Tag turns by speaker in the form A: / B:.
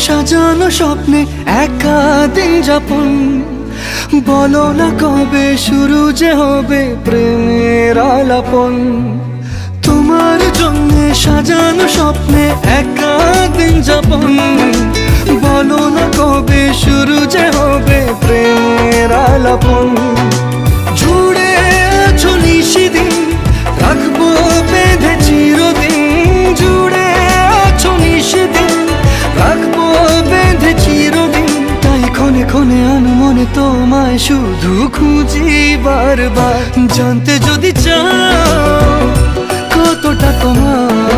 A: সাজানো স্বপ্নে একা দিন যাপন, বলো না কবে শুরু যে হবে প্রেমের আলাপন। তোমার জন্য সাজানো স্বপ্নে একা দিন যাপন, বলো না কবে শুরু যে হবে প্রেমের আলাপন। জুড়ে আছো নিশিদিন, রাখবো বেঁধে চিরদিন। জুড়ে আছো নিশিদিন, রাখবো বেঁধে চিরদিন। তাই ক্ষণে ক্ষণে আনমনে তোমায় শুধু খুঁজি বারবার। জানতে যদি চাও কতটা তোমার